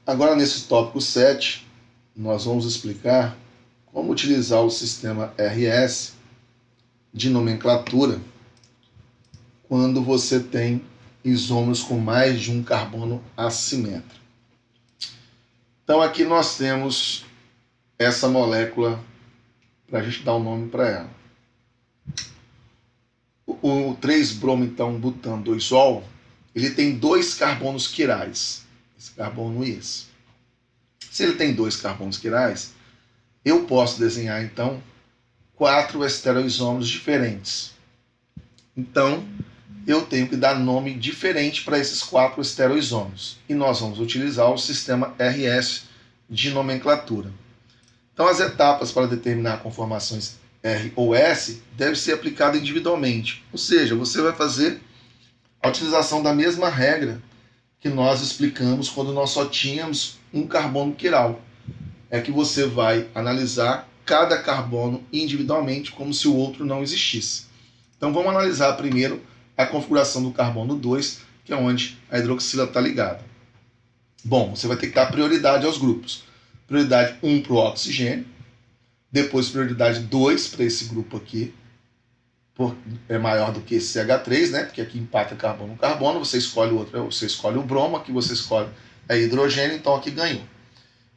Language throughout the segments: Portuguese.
Agora, nesse tópico 7, nós vamos explicar como utilizar o sistema RS de nomenclatura quando você tem isômeros com mais de um carbono assimétrico. Então, aqui nós temos essa molécula para a gente dar um nome para ela. O 3-bromo, então, butano 2-ol, ele tem 2 carbonos quirais, esse carbono e esse. Se ele tem 2 carbonos quirais, eu posso desenhar, então, 4 estereoisômeros diferentes. Então, eu tenho que dar nome diferente para esses 4 estereoisômeros. E nós vamos utilizar o sistema RS de nomenclatura. Então, as etapas para determinar conformações R ou S devem ser aplicadas individualmente. Ou seja, você vai fazer a utilização da mesma regra que nós explicamos quando nós só tínhamos um carbono quiral. É que você vai analisar cada carbono individualmente, como se o outro não existisse. Então, vamos analisar primeiro a configuração do carbono 2, que é onde a hidroxila está ligada. Bom, você vai ter que dar prioridade aos grupos. Prioridade 1 para o oxigênio, depois prioridade 2 para esse grupo aqui, é maior do que esse CH3, né? Porque aqui empata carbono com carbono, você escolhe o outro, você escolhe o bromo, aqui você escolhe hidrogênio, então aqui ganhou.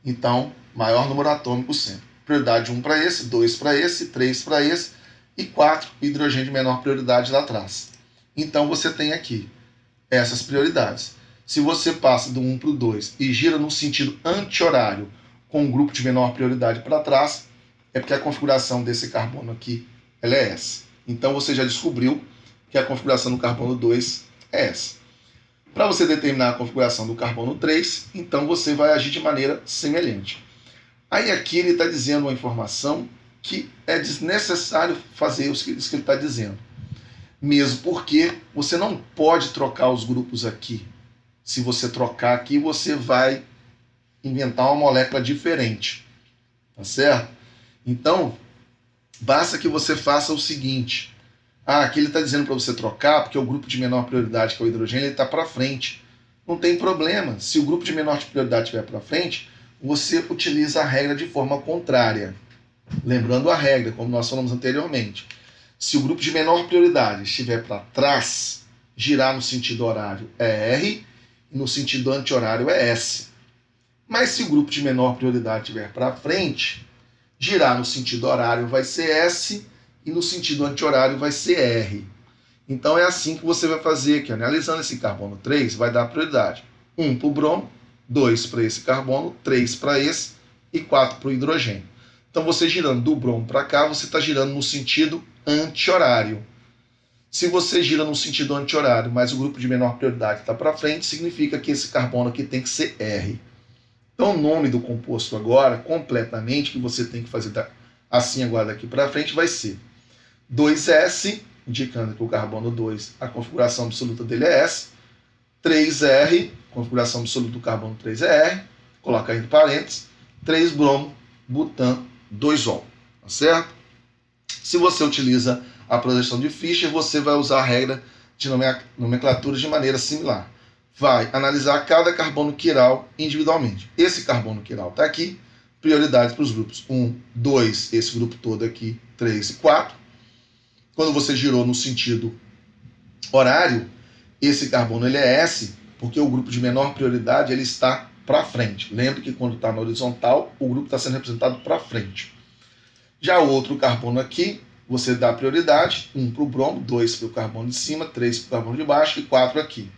Então, maior número atômico sempre. Prioridade 1 para esse, 2 para esse, 3 para esse e 4 hidrogênio de menor prioridade lá atrás. Então você tem aqui essas prioridades. Se você passa do 1 para o 2 e gira no sentido anti-horário com um grupo de menor prioridade para trás, é porque a configuração desse carbono aqui ela é essa. Então você já descobriu que a configuração do carbono 2 é essa. Para você determinar a configuração do carbono 3, então você vai agir de maneira semelhante. Aí aqui ele está dizendo uma informação que é desnecessário fazer isso que ele está dizendo. Mesmo porque você não pode trocar os grupos aqui. Se você trocar aqui, você vai inventar uma molécula diferente. Tá certo? Então, basta que você faça o seguinte. Aqui ele está dizendo para você trocar, porque o grupo de menor prioridade, que é o hidrogênio, ele está para frente. Não tem problema. Se o grupo de menor prioridade estiver para frente, você utiliza a regra de forma contrária. Lembrando a regra, como nós falamos anteriormente. Se o grupo de menor prioridade estiver para trás, girar no sentido horário é R e no sentido anti-horário é S. Mas se o grupo de menor prioridade estiver para frente, girar no sentido horário vai ser S e no sentido anti-horário vai ser R. Então é assim que você vai fazer aqui. Analisando esse carbono 3, vai dar prioridade. 1 para o bromo, 2 para esse carbono, 3 para esse e 4 para o hidrogênio. Então você girando do bromo para cá, você está girando no sentido anti-horário. Se você gira no sentido anti-horário, mas o grupo de menor prioridade está para frente, significa que esse carbono aqui tem que ser R. Então o nome do composto agora, completamente, que você tem que fazer assim agora daqui para frente, vai ser 2S, indicando que o carbono 2, a configuração absoluta dele é S, 3R, configuração absoluta do carbono 3 é R, coloca aí entre parênteses, 3-bromo, butano 2-ol, tá certo? Se você utiliza a projeção de Fischer, você vai usar a regra de nomenclatura de maneira similar. Vai analisar cada carbono quiral individualmente. Esse carbono quiral está aqui, prioridades para os grupos 1, 2, esse grupo todo aqui, 3 e 4. Quando você girou no sentido horário, esse carbono ele é S, porque o grupo de menor prioridade ele está para frente. Lembre que quando está na horizontal, o grupo está sendo representado para frente. Já o outro carbono aqui, você dá prioridade, 1 para o bromo, 2 para o carbono de cima, 3 para o carbono de baixo e 4 aqui.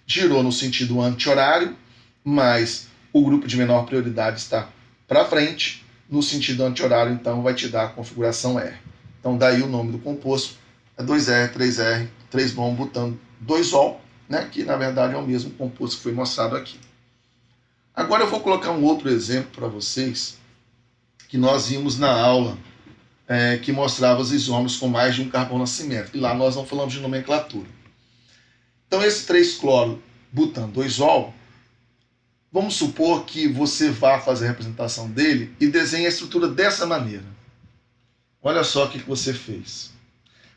Girou no sentido anti-horário, mas o grupo de menor prioridade está para frente. No sentido anti-horário, então, vai te dar a configuração R. Então, daí o nome do composto é 2R, 3R, 3-bromo, butano, 2-ol, né? Que na verdade é o mesmo composto que foi mostrado aqui. Agora eu vou colocar um outro exemplo para vocês, que nós vimos na aula, que mostrava os isômeros com mais de um carbono assimétrico. E lá nós não falamos de nomenclatura. Então esse 3-cloro butano 2-ol, vamos supor que você vá fazer a representação dele e desenhe a estrutura dessa maneira. Olha só o que você fez.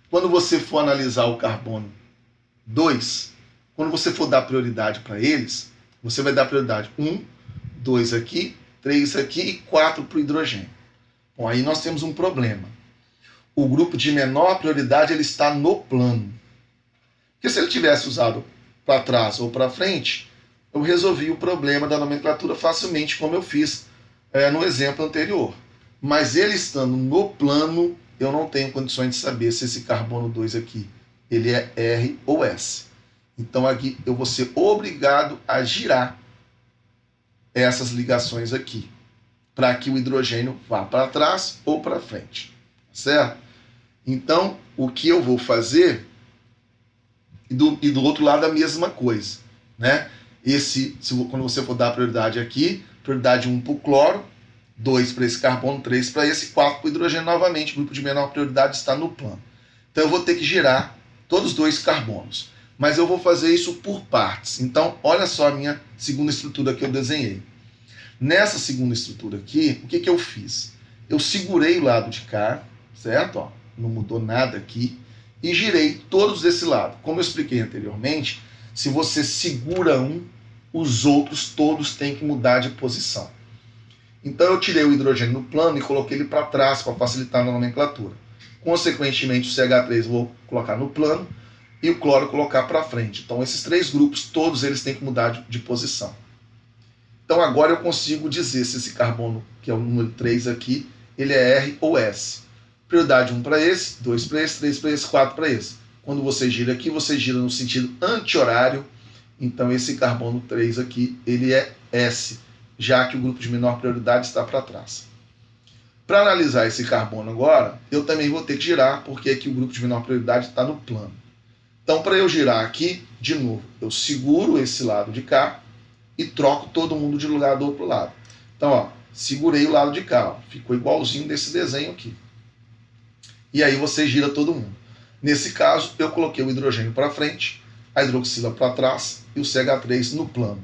Quando você for analisar o carbono 2, quando você for dar prioridade para eles, você vai dar prioridade 1, 2 aqui, 3 aqui e 4 para o hidrogênio. Bom, aí nós temos um problema. O grupo de menor prioridade ele está no plano. Porque se ele tivesse usado para trás ou para frente, eu resolvi o problema da nomenclatura facilmente, como eu fiz no exemplo anterior. Mas ele estando no plano, eu não tenho condições de saber se esse carbono 2 aqui ele é R ou S. Então aqui eu vou ser obrigado a girar essas ligações aqui, para que o hidrogênio vá para trás ou para frente, certo? Então, o que eu vou fazer, e do outro lado a mesma coisa, né? Quando você for dar prioridade aqui, prioridade 1 para o cloro, 2 para esse carbono, 3 para esse, 4 para o hidrogênio novamente, o grupo de menor prioridade está no plano. Então eu vou ter que girar todos os 2 carbonos, mas eu vou fazer isso por partes. Então, olha só a minha segunda estrutura que eu desenhei. Nessa segunda estrutura aqui, o que eu fiz? Eu segurei o lado de cá, certo? Ó, não mudou nada aqui, e girei todos desse lado. Como eu expliquei anteriormente, se você segura um, os outros todos têm que mudar de posição. Então eu tirei o hidrogênio no plano e coloquei ele para trás para facilitar na nomenclatura. Consequentemente, o CH3 eu vou colocar no plano e o cloro colocar para frente. Então esses 3 grupos, todos eles têm que mudar de posição. Então agora eu consigo dizer se esse carbono, que é o número 3 aqui, ele é R ou S. Prioridade 1 para esse, 2 para esse, 3 para esse, 4 para esse. Quando você gira aqui, você gira no sentido anti-horário. Então esse carbono 3 aqui, ele é S, já que o grupo de menor prioridade está para trás. Para analisar esse carbono agora, eu também vou ter que girar, porque aqui o grupo de menor prioridade está no plano. Então, para eu girar aqui, de novo, eu seguro esse lado de cá e troco todo mundo de lugar do outro lado. Então, ó, segurei o lado de cá, ó, ficou igualzinho desse desenho aqui. E aí você gira todo mundo. Nesse caso, eu coloquei o hidrogênio para frente, a hidroxila para trás e o CH3 no plano.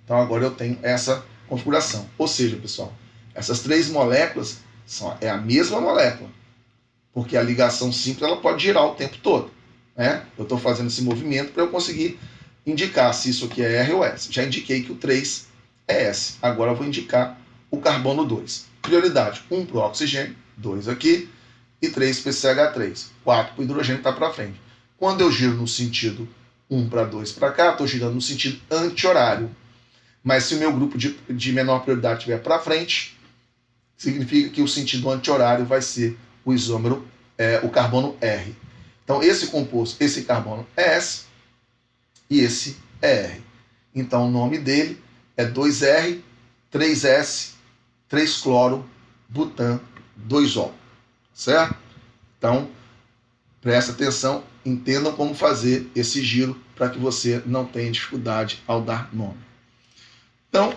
Então, agora eu tenho essa configuração. Ou seja, pessoal, essas 3 moléculas é a mesma molécula, porque a ligação simples ela pode girar o tempo todo, né? Eu estou fazendo esse movimento para eu conseguir indicar se isso aqui é R ou S. Já indiquei que o 3 é S. Agora eu vou indicar o carbono 2. Prioridade 1 para o oxigênio, 2 aqui, e 3 para esse CH3. 4 para o hidrogênio está para frente. Quando eu giro no sentido 1 para 2 para cá, estou girando no sentido anti-horário. Mas se o meu grupo de menor prioridade estiver para frente, significa que o sentido anti-horário vai ser o isômero, o carbono R. Então, esse composto, esse carbono é S e esse é R. Então, o nome dele é 2R, 3S, 3-cloro, butan, 2-ol. Certo? Então, presta atenção, entendam como fazer esse giro para que você não tenha dificuldade ao dar nome. Então,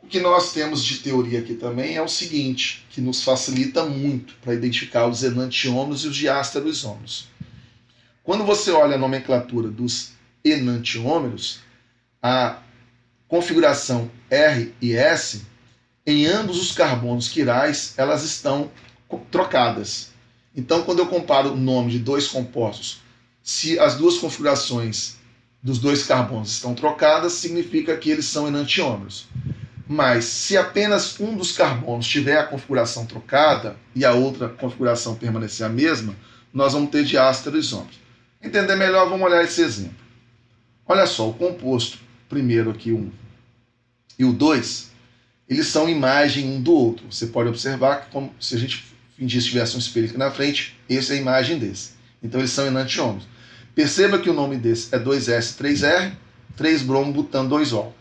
o que nós temos de teoria aqui também é o seguinte, que nos facilita muito para identificar os enantiômeros e os diastereoisômeros. Quando você olha a nomenclatura dos enantiômeros, a configuração R e S, em ambos os carbonos quirais, elas estão trocadas. Então, quando eu comparo o nome de 2 compostos, se as 2 configurações dos 2 carbonos estão trocadas, significa que eles são enantiômeros. Mas se apenas um dos carbonos tiver a configuração trocada e a outra configuração permanecer a mesma, nós vamos ter diastereoisômeros. Entender melhor, vamos olhar esse exemplo. Olha só, o composto, primeiro aqui 1 e o 2, eles são imagem um do outro. Você pode observar que, como se a gente fingisse que tivesse um espelho aqui na frente, essa é a imagem desse. Então eles são enantiômeros. Perceba que o nome desse é 2S, 3R, 3-bromo, butan, 2-ol.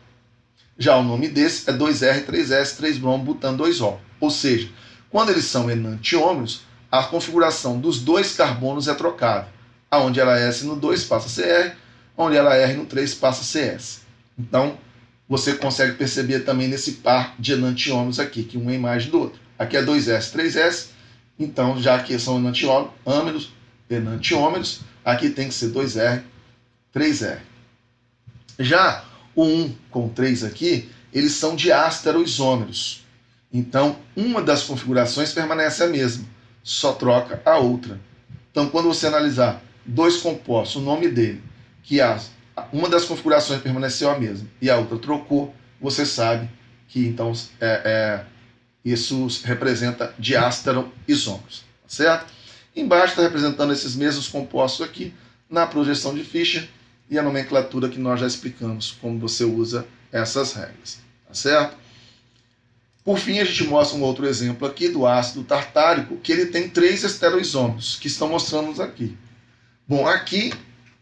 Já o nome desse é 2R, 3S, 3-bromo, butan, 2-ol. Ou seja, quando eles são enantiômeros, a configuração dos 2 carbonos é trocada. Onde ela é S no 2 passa a ser R, onde ela é R no 3 passa a ser S. Então, você consegue perceber também nesse par de enantiômeros aqui, que um é a imagem do outro. Aqui é 2S, 3S, então já que são enantiômeros, aqui tem que ser 2R, 3R. Já o 1 com 3 aqui, eles são diastereoisômeros. Então, uma das configurações permanece a mesma, só troca a outra. Então, quando você analisar 2 compostos, o nome dele, que uma das configurações permaneceu a mesma e a outra trocou, você sabe que então isso representa diástaro isômeros, tá certo? Embaixo está representando esses mesmos compostos aqui na projeção de Fischer e a nomenclatura que nós já explicamos, como você usa essas regras, tá certo? Por fim, a gente mostra um outro exemplo aqui do ácido tartárico, que ele tem 3 estereoisômeros, que estão mostrando aqui. Bom, aqui,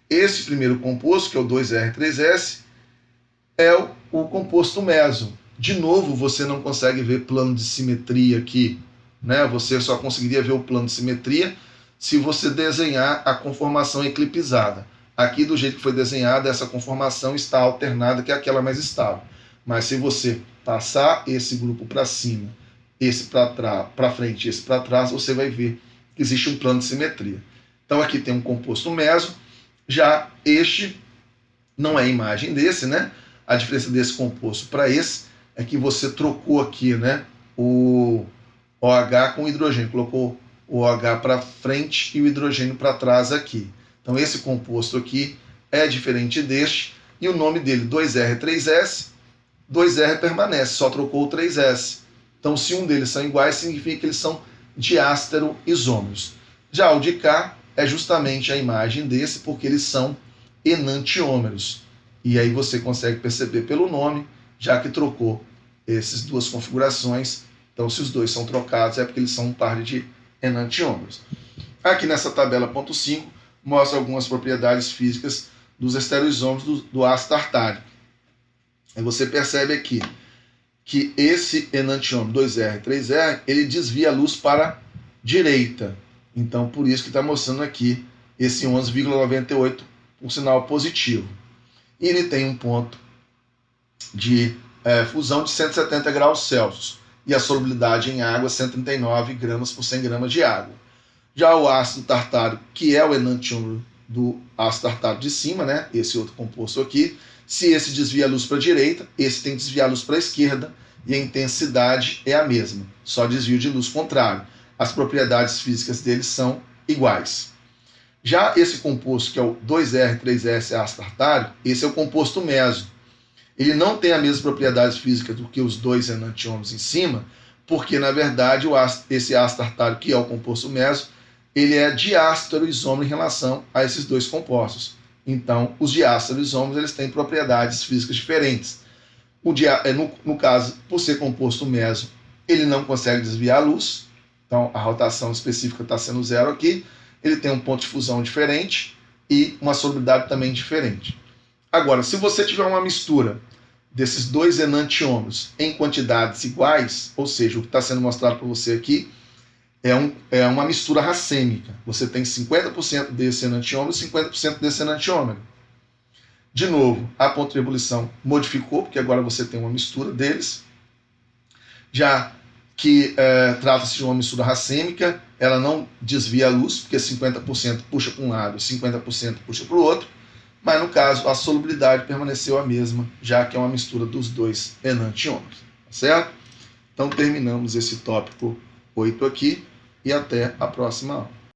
esse primeiro composto, que é o 2R3S, é o composto meso. De novo, você não consegue ver plano de simetria aqui, né? Você só conseguiria ver o plano de simetria se você desenhar a conformação eclipsada. Aqui, do jeito que foi desenhada, essa conformação está alternada, que é aquela mais estável. Mas se você passar esse grupo para cima, esse para frente e esse para trás, você vai ver que existe um plano de simetria. Então aqui tem um composto meso, já este não é a imagem desse, né? A diferença desse composto para esse é que você trocou aqui, né, o OH com hidrogênio, colocou o OH para frente e o hidrogênio para trás aqui. Então esse composto aqui é diferente deste, e o nome dele 2R3S, 2R permanece, só trocou o 3S. Então se um deles são iguais, significa que eles são diástaro isômeros. Já o de cá é justamente a imagem desse, porque eles são enantiômeros. E aí você consegue perceber pelo nome, já que trocou essas duas configurações. Então, se os dois são trocados, é porque eles são um par de enantiômeros. Aqui nessa tabela ponto 5, mostra algumas propriedades físicas dos estereoisômeros do ácido tartárico. Aí você percebe aqui que esse enantiômero 2R, 3R, ele desvia a luz para a direita. Então, por isso que está mostrando aqui esse 11,98 por sinal positivo. E ele tem um ponto de fusão de 170 graus Celsius. E a solubilidade em água 139 gramas por 100 gramas de água. Já o ácido tartárico, que é o enantiômero do ácido tartárico de cima, né, esse outro composto aqui, se esse desvia a luz para a direita, esse tem que desviar a luz para a esquerda, e a intensidade é a mesma, só desvio de luz contrário. As propriedades físicas deles são iguais. Já esse composto, que é o 2R3S ácido tartárico, esse é o composto meso. Ele não tem as mesmas propriedades físicas do que os dois enantiômeros em cima, porque, na verdade, esse ácido tartárico, que é o composto meso, ele é diástaro isômero em relação a esses dois compostos. Então, os diástaros isômeros eles têm propriedades físicas diferentes. No caso, por ser composto meso, ele não consegue desviar a luz, então a rotação específica está sendo zero aqui, ele tem um ponto de fusão diferente e uma solubilidade também diferente. Agora, se você tiver uma mistura desses dois enantiômeros em quantidades iguais, ou seja, o que está sendo mostrado para você aqui é uma mistura racêmica. Você tem 50% desse enantiômero e 50% desse enantiômero. De novo, a ponto de ebulição modificou, porque agora você tem uma mistura deles. Já que trata-se de uma mistura racêmica, ela não desvia a luz, porque 50% puxa para um lado e 50% puxa para o outro. Mas no caso, a solubilidade permaneceu a mesma, já que é uma mistura dos dois enantiômeros. Tá certo? Então terminamos esse tópico 8 aqui e até a próxima aula.